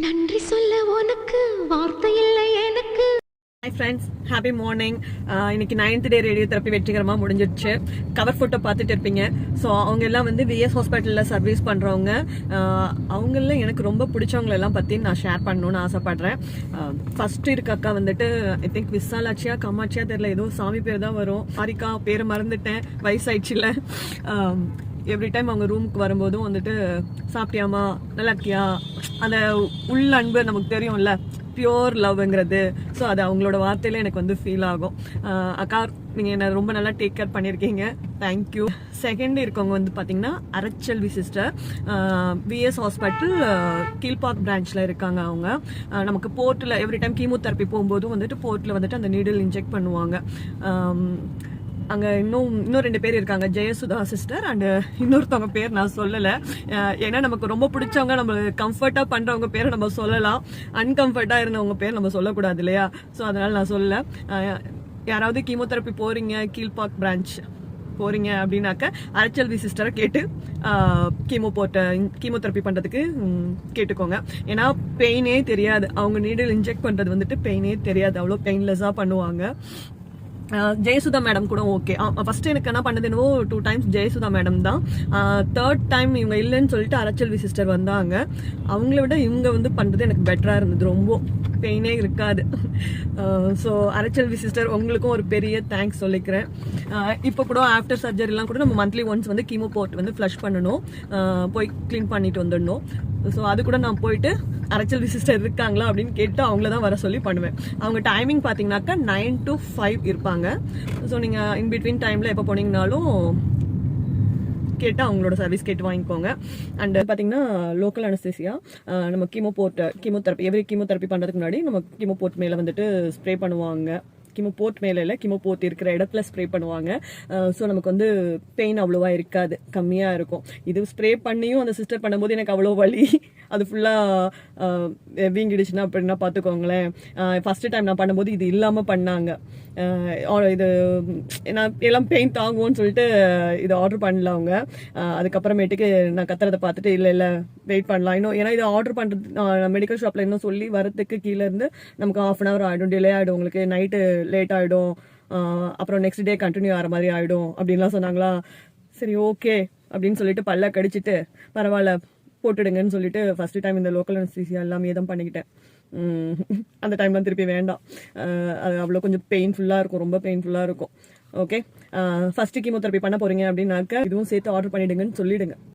நன்றி சொல்ல உனக்கு வார்த்தை இல்லை எனக்கு. Hi friends, happy morning. இன்னைக்கு 9th டே ரேடியோ தெரப்பி வெற்றிகரமாக முடிஞ்சிருச்சு. கவர் ஃபோட்டோ பார்த்துட்டு இருப்பீங்க. ஸோ அவங்க எல்லாம் வந்து விஎஸ் ஹாஸ்பிட்டலில் சர்வீஸ் பண்ணுறவங்க. அவங்கள எனக்கு ரொம்ப பிடிச்சவங்களெல்லாம் பற்றி நான் ஷேர் பண்ணணும்னு ஆசைப்படுறேன். ஃபர்ஸ்ட் இருக்க அக்கா வந்துட்டு ஐ திங்க் விசாலாட்சியா காமாட்சியா தெரியல, ஏதோ சாமி பேர் தான் வரும். ஹாரிகா பேரை மறந்துட்டேன், வயசாயிடுச்சுல. எவ்ரி டைம் அவங்க ரூமுக்கு வரும்போதும் வந்துட்டு சாப்பிட்டியாமா, நல்லா இருக்கியா, அந்த உள்ள அன்பு நமக்கு தெரியும்ல, பியோர் லவ்ங்கிறது. ஸோ அது அவங்களோட வார்த்தையில எனக்கு வந்து ஃபீல் ஆகும். அக்கா நீங்கள் என்ன ரொம்ப நல்லா டேக் கேர் பண்ணியிருக்கீங்க, தேங்க்யூ. செகண்ட் இருக்கவங்க வந்து பார்த்தீங்கன்னா அரச்செல்வி சிஸ்டர், விஎஸ் ஹாஸ்பிட்டல் கீழ்பாக் பிரான்ச்சில் இருக்காங்க. அவங்க நமக்கு போர்ட்டில் எவ்ரி டைம் கீமோதெரப்பி போகும்போதும் வந்துட்டு போர்ட்டில் வந்துட்டு அந்த நீடில் இன்ஜெக்ட் பண்ணுவாங்க. அங்கே இன்னும் 2 பேர் இருக்காங்க, ஜெயசுதா சிஸ்டர் அண்டு இன்னொருத்தவங்க பேர் நான் சொல்லலை. ஏன்னா நமக்கு ரொம்ப பிடிச்சவங்க, நம்ம கம்ஃபர்ட்டாக பண்ணுறவங்க பேரை நம்ம சொல்லலாம், அன்கம்ஃபர்ட்டாக இருந்தவங்க பேர் நம்ம சொல்லக்கூடாது இல்லையா. ஸோ அதனால் நான் சொல்லலை. யாராவது கீமோதெரப்பி போகிறீங்க, கீழ்பாக் பிரான்ச் போகிறீங்க அப்படின்னாக்க அரச்செல்வி சிஸ்டரை கேட்டு கீமோதெரப்பி பண்ணுறதுக்கு கேட்டுக்கோங்க. ஏன்னா பெயினே தெரியாது, அவங்க நீடில் இன்ஜெக்ட் பண்ணுறது வந்துட்டு பெயினே தெரியாது, அவ்வளோ பெயின்லெஸ்ஸாக பண்ணுவாங்க. ஜெயசுதா மேடம் கூட ஓகே. ஃபர்ஸ்ட் எனக்கு என்ன பண்ணதுன்னு 2 டைம்ஸ் ஜெயசுதா மேடம் தான். 3rd டைம் இவங்க இல்லைன்னு சொல்லிட்டு அரச்செல்வி சிஸ்டர் வந்தாங்க. அவங்கள விட இவங்க வந்து பண்ணுறது எனக்கு பெட்டராக இருந்தது, ரொம்ப பெயினே இருக்காது. ஸோ அரச்செல்வி சிஸ்டர் உங்களுக்கும் ஒரு பெரிய தேங்க்ஸ் சொல்லிக்கிறேன். இப்போ கூட ஆஃப்டர் சர்ஜரிலாம் கூட நம்ம மந்த்லி ஒன்ஸ் வந்து கீமோ போர்ட் வந்து ஃப்ளஷ் பண்ணணும், போய் க்ளீன் பண்ணிட்டு வந்துடணும். ஸோ அது கூட நான் போயிட்டு அரச்செல்வி சிஸ்டர் இருக்காங்களா அப்படின்னு கேட்டு அவங்கள தான் வர சொல்லி பண்ணுவேன். அவங்க டைமிங் பார்த்தீங்கன்னாக்கா 9 to 5 இருப்பாங்க. ஸோ நீங்கள் இன்பிட்வீன் டைமில் எப்போ போனீங்கனாலும் கேட்டு அவங்களோட சர்வீஸ் கேட்டு வாங்கிக்கோங்க. அண்ட் பார்த்தீங்கன்னா லோக்கல் அனஸ்தேசியா, நம்ம கீமோதெரப்பி எவ்ரி கீமோதெரப்பி பண்ணுறதுக்கு முன்னாடி நம்ம கீமோ போர்ட் மேலே வந்துட்டு ஸ்ப்ரே பண்ணுவாங்க. கீமோ போர்ட் மேலே இல்லை, கீமோ போர்ட் இருக்கிற இடத்துல ஸ்ப்ரே பண்ணுவாங்க. ஸோ நமக்கு வந்து பெயின் அவ்வளோவா இருக்காது, கம்மியாக இருக்கும். இது ஸ்ப்ரே பண்ணியும் அந்த சிஸ்டர் பண்ணும்போது எனக்கு அவ்வளோ வலி, அது ஃபுல்லாக வீங்கிடுச்சுன்னா அப்படின்னா பார்த்துக்கோங்களேன். ஃபஸ்ட்டு டைம் நான் பண்ணும்போது இது இல்லாமல் பண்ணாங்க. இது நான் எல்லாம் பெயின் தாங்குவோன்னு சொல்லிட்டு இது ஆர்டர் பண்ணல அவங்க. அதுக்கப்புறமேட்டுக்கு நான் கத்துறதை பார்த்துட்டு இல்லை வெயிட் பண்ணலாம் இன்னும், ஏன்னா இது ஆர்டர் பண்ணுறது மெடிக்கல் ஷாப்பில் இன்னும் சொல்லி வரத்துக்கு கீழே இருந்து நமக்கு 1/2 hour ஆகிடும், டிலே ஆகிடும், உங்களுக்கு நைட்டு லேட் ஆகிடும், அப்புறம் நெக்ஸ்ட் டே கண்டினியூ ஆகிற மாதிரி ஆகிடும் அப்படின்லாம் சொன்னாங்களா. சரி ஓகே அப்படின்னு சொல்லிட்டு பல்ல கடிச்சிட்டு பரவாயில்ல போட்டுடுங்கன்னு சொல்லிட்டு ஃபர்ஸ்ட் டைம் இந்த லோக்கல் அனஸ்தீசியா எல்லாமே தான் பண்ணிக்கிட்டேன். அந்த டைம்லாம் திருப்பி வேண்டாம், அது அவ்வளோ கொஞ்சம் பெயின்ஃபுல்லாக இருக்கும், ரொம்ப பெயின்ஃபுல்லாக இருக்கும். ஓகே, ஃபர்ஸ்ட் கீமோதெரப்பி பண்ண போறீங்க அப்படின்னாக்க இதுவும் சேர்த்து ஆர்டர் பண்ணிடுங்கன்னு சொல்லிடுங்க.